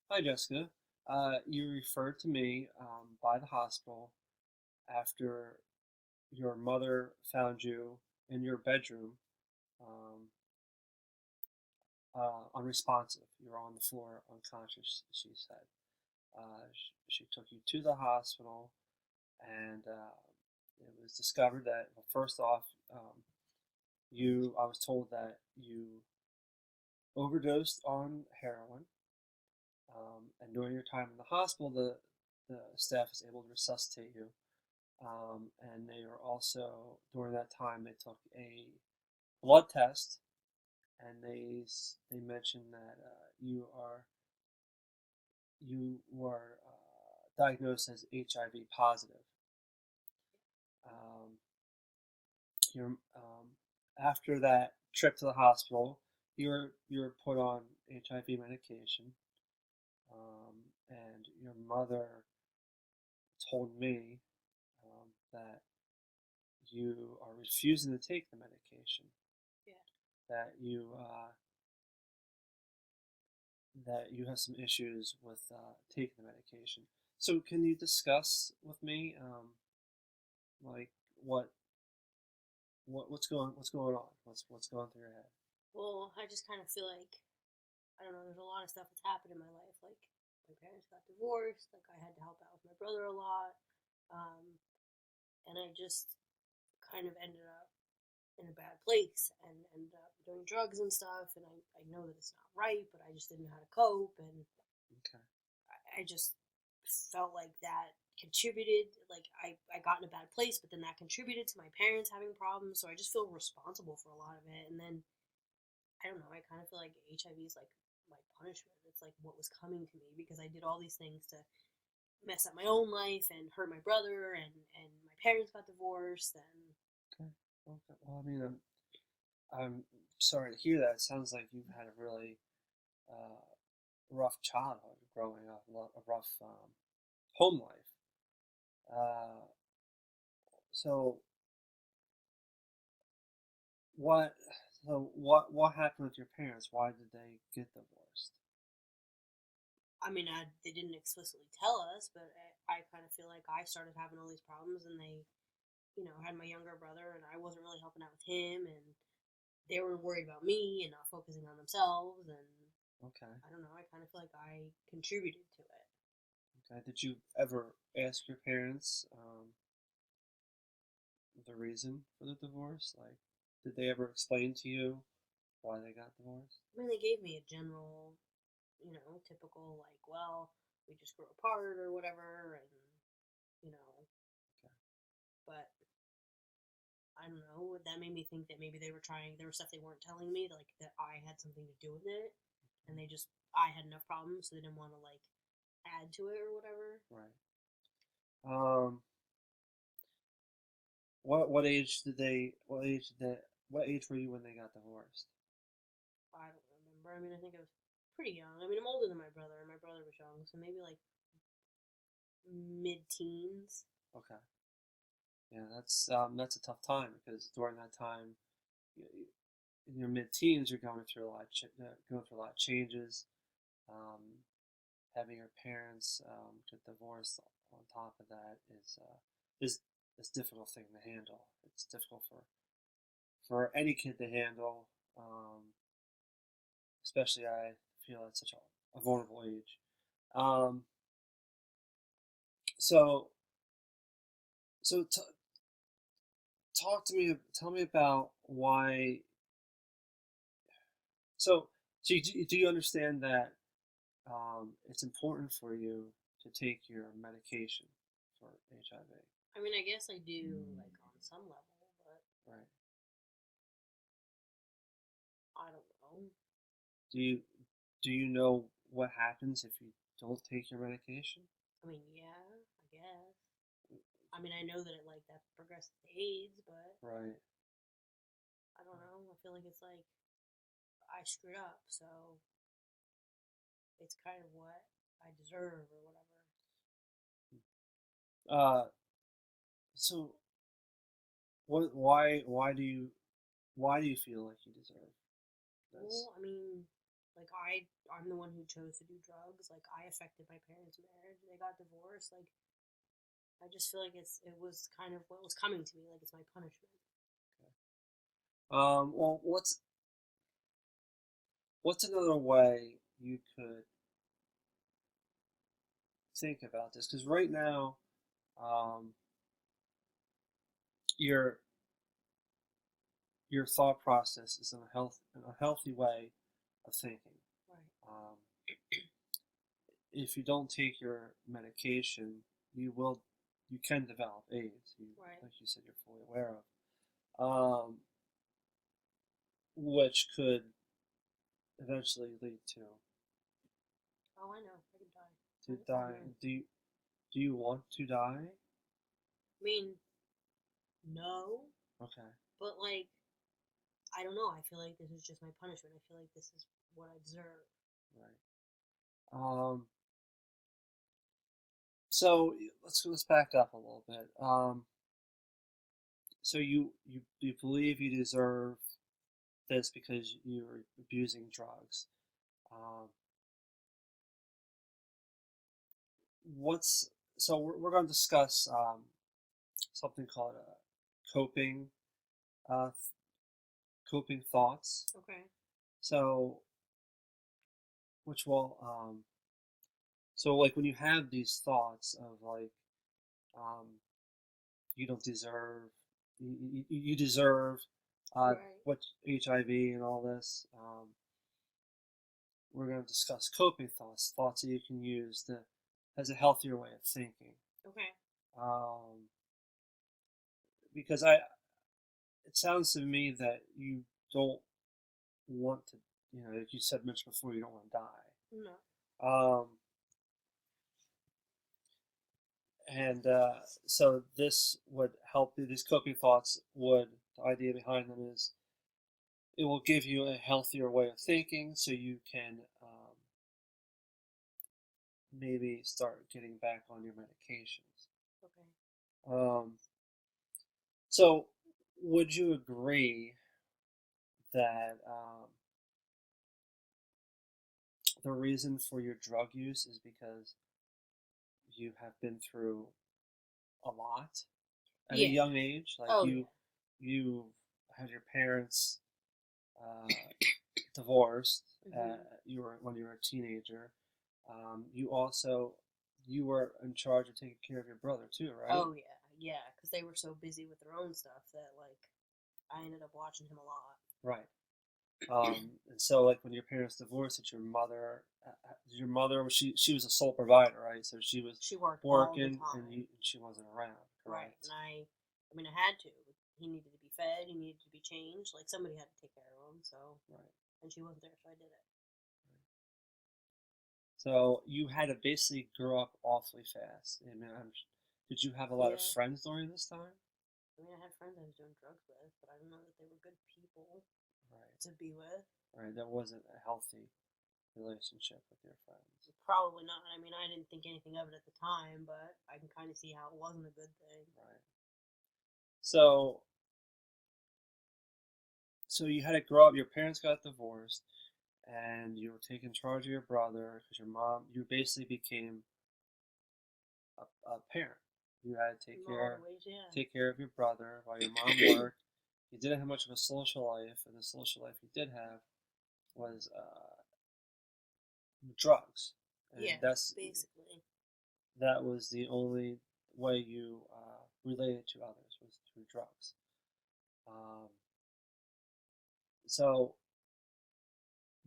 Hi, Jessica. You referred to me by the hospital after your mother found you in your bedroom, um, unresponsive. You were on the floor, unconscious, she said. She took you to the hospital, and it was discovered that, well, first off, I was told that you overdosed on heroin. And during your time in the hospital, the staff was able to resuscitate you. And they were also, during that time, they took a blood test, and they mentioned that you were diagnosed as HIV positive. Um, you're, after that trip to the hospital, you were put on HIV medication, and your mother told me that you are refusing to take the medication, Yeah. that you have some issues with taking the medication. So can you discuss with me, like what what's going on? What's going through your head? Well, I just kind of feel like I don't know. There's a lot of stuff that's happened in my life. Like my parents got divorced. Like I had to help out with my brother a lot, um, and I just kind of ended up in a bad place and ended up doing drugs and stuff. And I know that it's not right, but I just didn't know how to cope, and Okay. I just felt like that contributed. Like I got in a bad place, but then that contributed to my parents having problems. So I just feel responsible for a lot of it, and then I don't know. I kind of feel like HIV is like my punishment. It's like what was coming to me because I did all these things to mess up my own life and hurt my brother, and my parents got divorced, and Okay. Okay. Well, I mean, I'm sorry to hear that. It sounds like you've had a really uh, rough childhood growing up, a rough home life. Uh, so what what happened with your parents? Why did they get divorced? I mean, they didn't explicitly tell us, but I kind of feel like I started having all these problems, and they, had my younger brother, and I wasn't really helping out with him, and they were worried about me and not focusing on themselves, and Okay. I don't know. I kind of feel like I contributed to it. Okay. Did you ever ask your parents the reason for the divorce? Like, did they ever explain to you why they got divorced? I mean, they gave me a general, typical like, well, we just grew apart or whatever, and you know, Okay. but I don't know. That made me think that maybe they were trying. There was stuff they weren't telling me, like that I had something to do with it, and I had enough problems, so they didn't want to like add to it or whatever. Right. Um. What age did they? What age were you when they got divorced? I don't remember. I mean, I think I was pretty young. I mean, I'm older than my brother, and my brother was young, so maybe like mid-teens. Okay. Yeah, that's a tough time because during that time, in your mid-teens, you're going through a lot, going through a lot of changes. Um, Having your parents get divorced on top of that is is a difficult thing to handle. It's difficult for any kid to handle, especially I feel at such a vulnerable age. Um, so so talk to me. Tell me about why. So do you understand that it's important for you to take your medication for HIV? I mean, I guess I do like on some level, but Right. I don't know. Do you do you know what happens if you don't take your medication? I mean, yeah, I guess. I mean, I know that it like that progresses to AIDS, but Right. I don't know. I feel like it's like I screwed up, so it's kind of what I deserve or whatever. Uh, so why do you feel like you deserve this? Well, I mean, Like I'm the one who chose to do drugs. Like I affected my parents' marriage. They got divorced. Like I just feel like it was kind of what was coming to me. Like it's my punishment. Well, what's another way you could think about this? Because right now, um, your your thought process is in a healthy way of thinking. Right. Um, if you don't take your medication, you can develop AIDS. Right. Like you said, you're fully aware of, which could eventually lead Oh, I know. I can die. to I dying. know. Do you want to die? I mean, no, Okay, but like I don't know. I feel like this is just my punishment. I feel like this is what I deserve. right. So let's back up a little bit. So you believe you deserve this because you're abusing drugs. Um, what's so we're going to discuss something called coping uh, coping thoughts. Okay. So which will so like when you have these thoughts of like um, you don't deserve you deserve Right. what HIV and all this. We're going to discuss coping thoughts that you can use to as a healthier way of thinking. Okay. Um, because it sounds to me that you don't want to, like you said, mentioned before, you don't want to die. No. And so this would help. These coping thoughts would. The idea behind them is it will give you a healthier way of thinking, so you can maybe start getting back on your medications. Okay. Um, so, would you agree that the reason for your drug use is because you have been through a lot at a Yeah. young age? Like Oh yeah. you had your parents uh, divorced. Mhm. You were when you were a teenager. You also you were in charge of taking care of your brother too, right? Oh yeah. Yeah. Because they were so busy with their own stuff that like I ended up watching him a lot. Right. And so like when your parents divorced, it's your mother was she was a sole provider, right? So she was She worked all the working and time. she wasn't around, Right. correct? And I mean, I had to. He needed to be fed. He needed to be changed. Like somebody had to take care of him. So, Right. and she wasn't there, so I did it. So you had to basically grow up awfully fast. I mean, did you have a lot of Yeah. friends during this time? I mean, I had friends I was doing drugs with, but I don't know that they were good people Right. to be with. Right. There wasn't a healthy relationship with your friends. Probably not. I mean, I didn't think anything of it at the time, but I can kind of see how it wasn't a good thing. Right. So you had to grow up. Your parents got divorced, and you were taking charge of your brother because your mom. You basically became a parent. You had to In a lot of ways, yeah. take care of your brother while your mom worked. You didn't have much of a social life, and the social life you did have was drugs, and Yeah, basically. that was the only way you related to others was through drugs. Um, so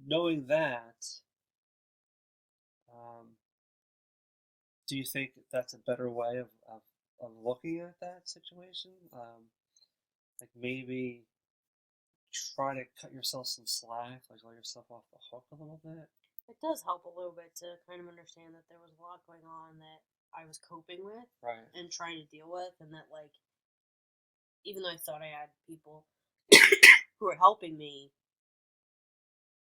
knowing that, um, do you think that's a better way of looking at that situation? Like maybe try to cut yourself some slack, like let yourself off the hook a little bit. It does help a little bit to kind of understand that there was a lot going on that I was coping with Right. and trying to deal with, and that, like, even though I thought I had people who were helping me,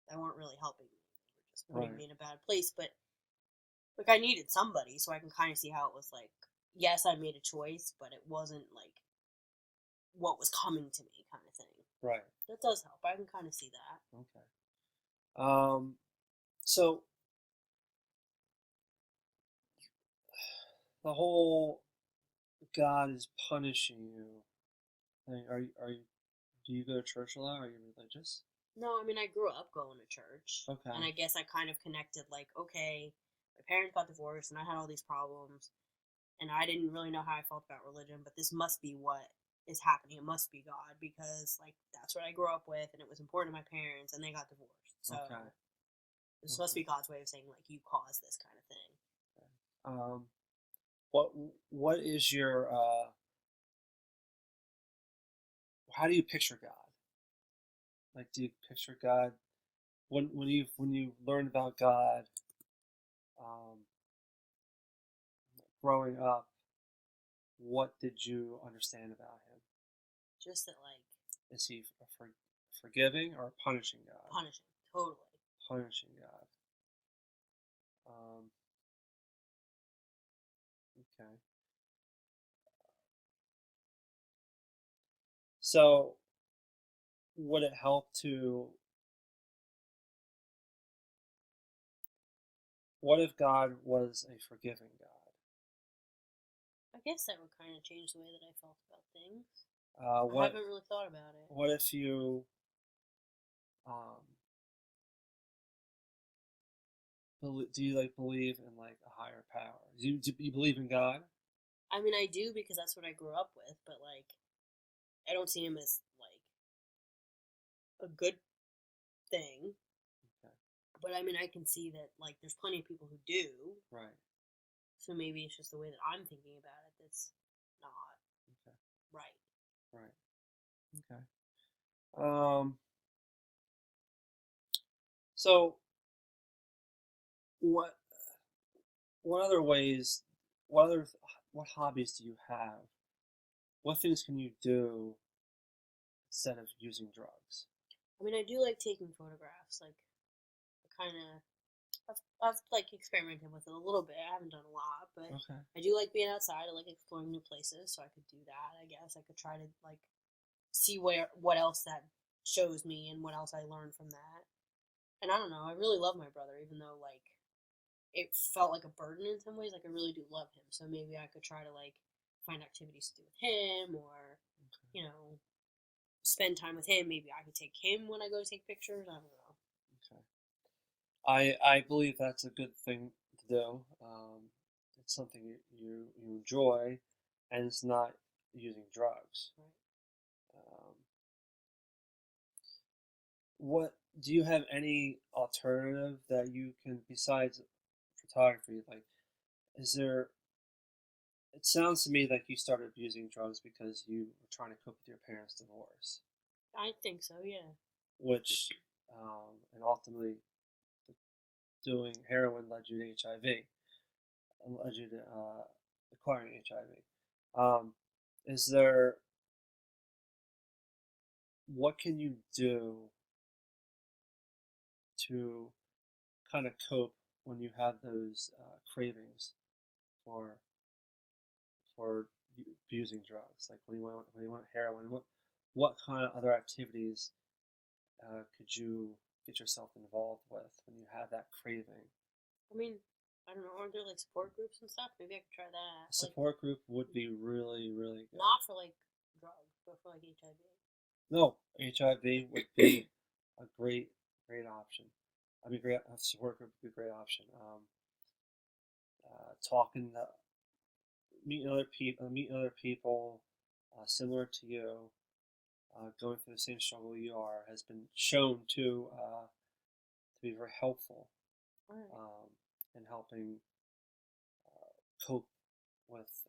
they weren't really helping me. They were just putting me in a bad place. But, like, I needed somebody, so I can kind of see how it was like, yes, I made a choice, but it wasn't, like, what was coming to me kind of thing. Right. That does help. I can kind of see that. Okay. So the whole God is punishing you. Like, are you? Do you go to church a lot? Are you religious? No, I mean I grew up going to church, and Okay. I guess I kind of connected like, okay, my parents got divorced, and I had all these problems, and I didn't really know how I felt about religion, but this must be what is happening. It must be God because like that's what I grew up with, and it was important to my parents, and they got divorced, Okay. so this must Okay. be God's way of saying like you caused this kind of thing. Okay. What what is your how do you picture God? Like, do you picture God when you learn about God, um, growing up? What did you understand about him? Just that like Is he a forgiving or a punishing God? punishing, totally. Punishing God. Um, okay. So, would it help to? What if God was a forgiving God? I guess that would kind of change the way that I felt about things. I What haven't really thought about it. What if you um, do you like believe in like a higher power? Do you believe in God? I mean, I do because that's what I grew up with, but like, I don't see him as like a good thing. Okay. But I mean, I can see that like there's plenty of people who do. Right. So maybe it's just the way that I'm thinking about it that's not Okay. right. Right. Okay. Um. So what what other ways? What other what hobbies do you have? What things can you do instead of using drugs? I mean, I do like taking photographs. Like, I kind of, I've like experimented with it a little bit. I haven't done a lot, but Okay. I do like being outside. I like exploring new places, so I could do that. I guess I could try to like see what else that shows me and what else I learn from that. And I don't know, I really love my brother, even though like it felt like a burden in some ways. Like I really do love him, so maybe I could try to like find activities to do with him, or you know, spend time with him. Maybe I could take him when I go to take pictures. I don't know. Okay. I believe that's a good thing to do. It's something you enjoy, and it's not using drugs. Right. Um, what do you have any alternative that you can besides photography? Like, is there? It sounds to me like you started using drugs because you were trying to cope with your parents' divorce, I think so. Yeah. which, and ultimately doing heroin led you to HIV, and led you to acquiring HIV. Is there? What can you do to kind of cope when you have those cravings for for using drugs? Like when you want heroin, what kind of other activities could you get yourself involved with when you have that craving? I mean, I don't know. Aren't there like support groups and stuff? Maybe I could try that. A Like, support group would be really, really good. not for like drugs, but for like HIV. No, HIV would be a great option. I mean, great a support group would be a great option. Talking, meeting other people similar to you, going through the same struggle you are, has been shown to be very helpful All right. in helping cope with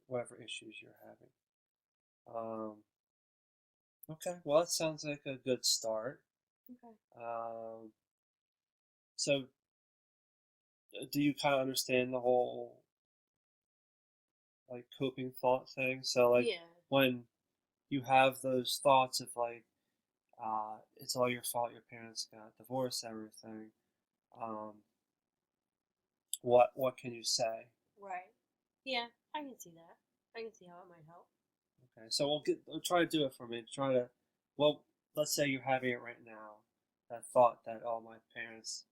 whatever issues you're having. Okay, well, that sounds like a good start. Okay. Um, so, do you kind of understand the whole like coping thought thing? So, like Yeah. when you have those thoughts of like it's all your fault, your parents got divorced, everything. Um, what can you say? Right. Yeah, I can see that. I can see how it might help. Okay, so we'll try to do it for me. Try to, well, let's say you're having it right now. that thought that, oh, my parents